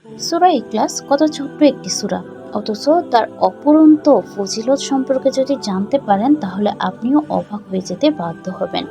সূরা ইখলাস কত ছোট্ট একটি সূরা, অথচ তার অপরন্ত ফজিলত সম্পর্কে যদি জানতে পারেন তাহলে আপনিও অবাক হয়ে যেতে বাধ্য হবেন।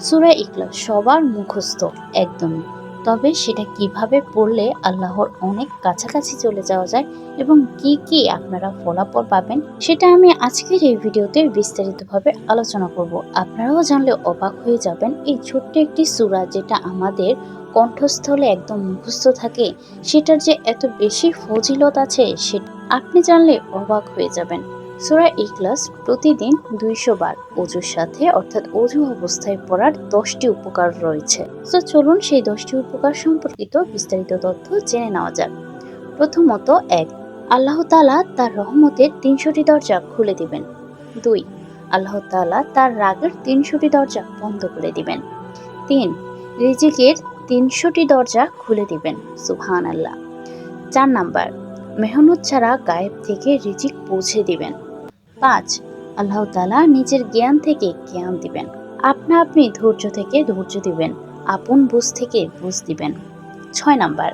সূরা ইখলাস সবার মুখস্থ একদমই, তবে সেটা কিভাবে পড়লে আল্লাহর অনেক কাছাকাছি চলে যাওয়া যায় এবং কি কি আপনারা ফলাফল পাবেন সেটা আমি আজকের এই ভিডিওতে বিস্তারিতভাবে আলোচনা করব। আপনারাও জানলে অবাক হয়ে যাবেন, এই ছোট্ট একটি সূরা যেটা আমাদের কণ্ঠস্থলে একদম মুখস্থ থাকে সেটার যে এত বেশি ফজিলত আছে সেটা আপনি জানলে অবাক হয়ে যাবেন। সূরা ইখলাস প্রতিদিন 200 বার অজুর সাথে অর্থাৎ অজু অবস্থায় পড়ার 10টি উপকার রয়েছে। তো চলুন সেই 10টি উপকার সম্পর্কিত বিস্তারিত তথ্য জেনে নেওয়া যাক। প্রথমত, 1, আল্লাহ তাআলা তার রহমতের 300টি দরজা খুলে দিবেন। 2, আল্লাহ তাআলা তার রাগের 300টি দরজা বন্ধ করে দিবেন। 3, রিজিকের 300টি দরজা খুলে দিবেন। সুবহানাল্লাহ। 4 নাম্বার, মেহনত ছাড়া গায়েব থেকে রিজিক পৌঁছে দিবেন। 5, আল্লাহ তাআলা নিজের জ্ঞান থেকে জ্ঞান দিবেন। আপনি ধৈর্য থেকে ধৈর্য দিবেন, আপন বুঝ থেকে বুঝ দিবেন। 6 নাম্বার,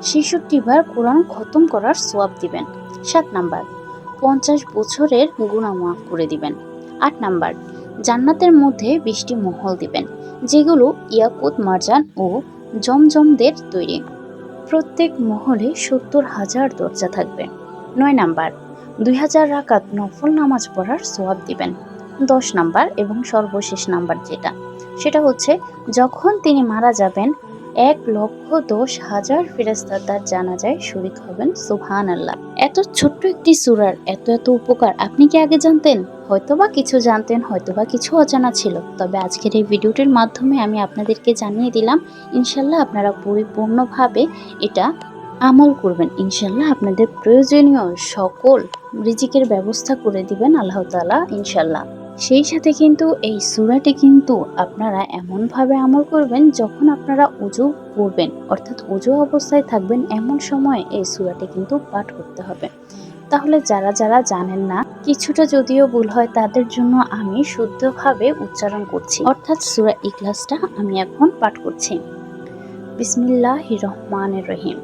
66 বার কোরআন খতম করার সওয়াব দিবেন। 7 নাম্বার, 50 বছরের গুনাহ মাফ করে দিবেন। 8 নাম্বার, জান্নাতের মধ্যে 20টি মহল দিবেন, যেগুলো ইয়াকুত, মারজান ও জমজমদের তৈরি। প্রত্যেক মহলে 70,000 দরজা থাকবে। 9 নাম্বার, 2000 রাকাত নফল নামাজ পড়ার সওয়াব দিবেন। 10 নাম্বার এবং সর্বশেষ নাম্বার সেটা হচ্ছে, যখন তিনি মারা যাবেন 1,10,000 ফেরেশতা তার জানাজায় শরীক হবেন। সুবহানাল্লাহ। এত ছোট্ট একটি সূরার এত উপকার আপনি কি আগে জানতেন? হয়তোবা কিছু জানতেন, হয়তোবা কিছু অজানা ছিল, তবে আজকের এই ভিডিওটির মাধ্যমে আমি আপনাদেরকে জানিয়ে দিলাম। ইনশাল্লাহ আপনারা পরিপূর্ণভাবে এটা আমল করবেন। ইনশাল্লাহ আপনাদের প্রয়োজনীয় সকল রিজিকের ব্যবস্থা করে দিবেন আল্লাহ তাআলা ইনশাল্লাহ। সেই সাথে কিন্তু এই সূরাটি কিন্তু আপনারা এমনভাবে আমল করবেন, যখন আপনারা ওযু করবেন অর্থাৎ ওযু অবস্থায় থাকবেন এমন সময় এই সূরাটি কিন্তু পাঠ করতে হবে। তাহলে যারা জানেন না, কিছুটা যদিও ভুল হয় তাদের জন্য আমি শুদ্ধভাবে উচ্চারণ করছি, অর্থাৎ সূরা ইখলাসটা আমি এখন পাঠ করছি। বিসমিল্লাহির রহমানির রহিম।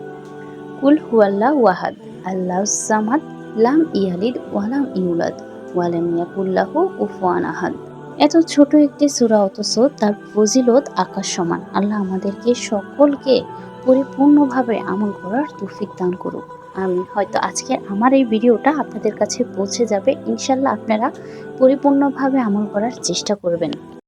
কুল হুয়াল্লাহু আহাদ, আল্লাহুস সামাদ, লাম ইয়ালিদ ওয়ালাম ইউলাদ ওয়ালাম ইয়াকুল লাহু কুফুয়ান আহাদ। এত ছোট একটি সূরা, অথচ তার ফজিলত আকাশ সমান। আল্লাহ আমাদেরকে সকলকে পরিপূর্ণভাবে আমল করার তৌফিক দান করুক। আমি হয়তো আজকে আমার এই ভিডিওটা আপনাদের কাছে পৌঁছে যাবে। ইনশাল্লাহ আপনারা পরিপূর্ণভাবে আমল করার চেষ্টা করবেন।